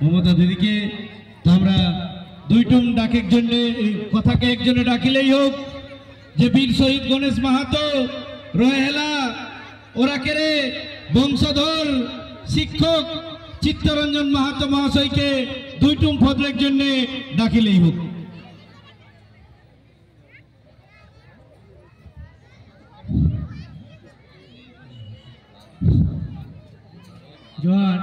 মমতা দিদিকে তো আমরা দুইটুম ডাকের জন্য কথাকে একজনে ডাকিলেই হোক যে বীর শহীদ গণেশ মাহাতো রয়েলা ওরাকেরে বংশধর শিক্ষক চিত্তরঞ্জন মাহাতো মহাশয়কে দুইটুম পদের জন্য ডাকিলেই হোক। জোয়ার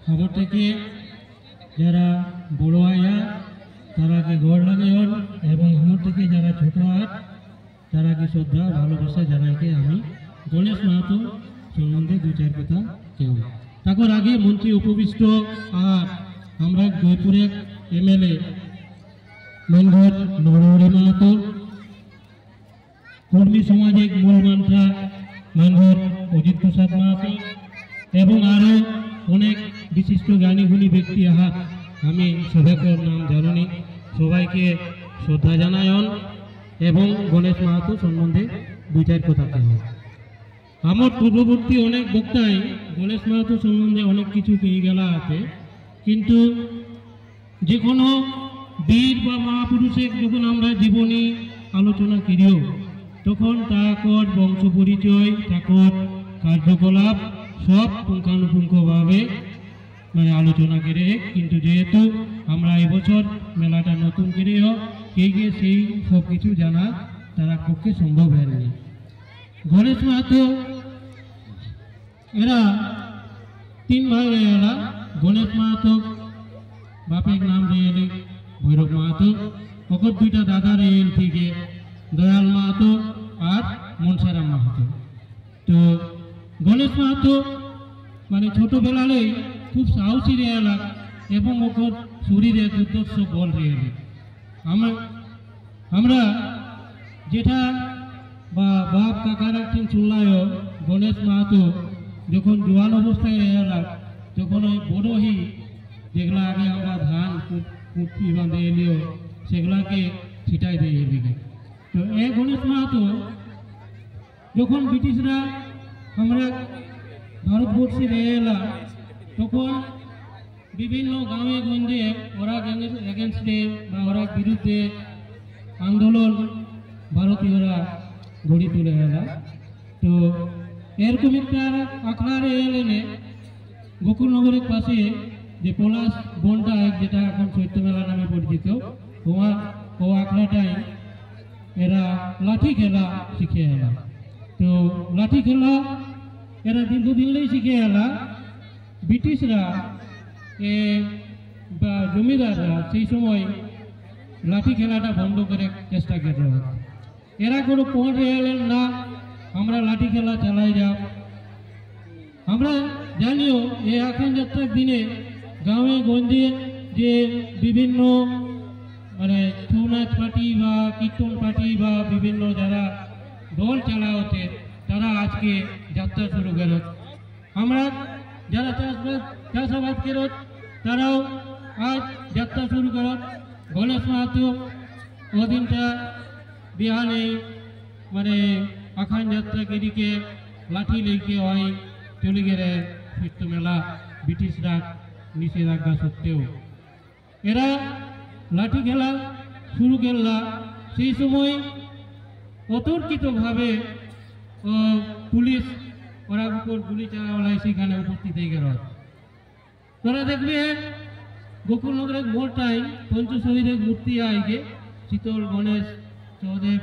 খবর থেকে যারা বড় আয়া তারাকে গড় লাগে এবং আমার থেকে যারা ছোট আয় তারাকে শ্রদ্ধা ভালোবাসা জানাইকে আমি গণেশ মাহাতো সম্বন্ধে দু চার কথা কেউ তারপর আগে মন্ত্রী উপবিষ্ট আর আমরা জয়পুরের এমএলএ মানঘর নরহরি মাহাতো কর্মী সমাজের মূল মন্ত্রা মানঘর অজিত প্রসাদ মাহাতো এবং আরও অনেক বিশিষ্ট জ্ঞানীগুণী ব্যক্তি আহাত আমি সবাইকার নাম জানি সবাইকে শ্রদ্ধা জানায়ন এবং গণেশ মাহাতো সম্বন্ধে দু চার কথা কেউ আমার পূর্ববর্তী অনেক বক্তাই গণেশ মাহাতো সম্বন্ধে অনেক কিছু পেয়ে গেলা আছে কিন্তু যে কোনো বীর বা মহাপুরুষের যখন আমরা জীবনী আলোচনা করিও তখন তাকর বংশ পরিচয় তাকর কার্যকলাপ সব পুঙ্খানুপুঙ্খভাবে মানে আলোচনা করে কিন্তু যেহেতু আমরা এবছর মেলাটা নতুন করেও কে গিয়ে সেই সব কিছু জানা তারা পক্ষে সম্ভব হয়নি। গণেশ মাহাতো এরা তিন ভাই এরা গণেশ মাহাতো বাপের নাম রেলে ভৈরব মাহাতো ওকর দুইটা দাদা রেল থেকে দয়াল মাহাতো আর মনসারাম মাহাতো। তো গণেশ মাহাতো মানে ছোটবেলালে খুব সাহসী রেলা এবং ওকর শরীরে দুর্দর্শ বল রেলে আমরা যেটা বা বাপ কাকার একদিন চুল্লায় গণেশ মাহাতো যখন জোয়ান অবস্থায় এলা তখন ওই বড়হি যেগুলো আগে আমরা ধান কুটি বাঁধে এলিও সেগুলাকে ছিটাই দেয় এদিকে। তো এই গণেশ মাহাতো যখন ব্রিটিশরা আমরা ভারতবর্ষে এলাম তখন বিভিন্ন গ্রামে গঞ্জে ওরা এগেনস্টে বা ওরা বিরুদ্ধে আন্দোলন ভারতীয়রা গড়ে তুলে এলাম। তো এরকম একটা আখড়ারে এলেনে গোকুলনগরের পাশে যে পলাশ বনটা যেটা এখন চৈত্য মেলা নামে পরিচিত ও আখড়াটায় এরা লাঠি খেলা শিখে এলাম। তো লাঠি খেলা এরা দীর্ঘদিনই শিখে এলা। ব্রিটিশরা বা জমিদাররা সেই সময় লাঠি খেলাটা বন্ধ করে চেষ্টা করে। এরা কোনো পড়ে এলেন না আমরা লাঠি খেলা চালাই যাব। আমরা জানিও এই আখান যাত্রার দিনে গ্রামে গঞ্জে যে বিভিন্ন মানে ছৌ নাচ পার্টি বা কীর্তন পার্টি বা বিভিন্ন যারা দল চালা হতে তারা আজকে যাত্রা শুরু করে। আমরা যারা চাষাবাদ করত তারাও আজ যাত্রা শুরু করত। গণেশ মাহাতো ওদিনটা বিহানে মানে আখান যাত্রা কেদিকে লাঠি লেগে হয় চলে গেলে চৈত্য মেলা ব্রিটিশরা নিষেধাজ্ঞা সত্ত্বেও এরা লাঠি খেলা শুরু করলা। সেই সময় অতর্কিতভাবে পুলিশ ওরা উপর গুলি চালাওয়ালাই সেখানে উপস্থিত হয়ে গেল। তোরা দেখবে গোকুলনগরের মোড়টাই পঞ্চ শহীদের মূর্তি আইগে শীতল গণেশ সহদেব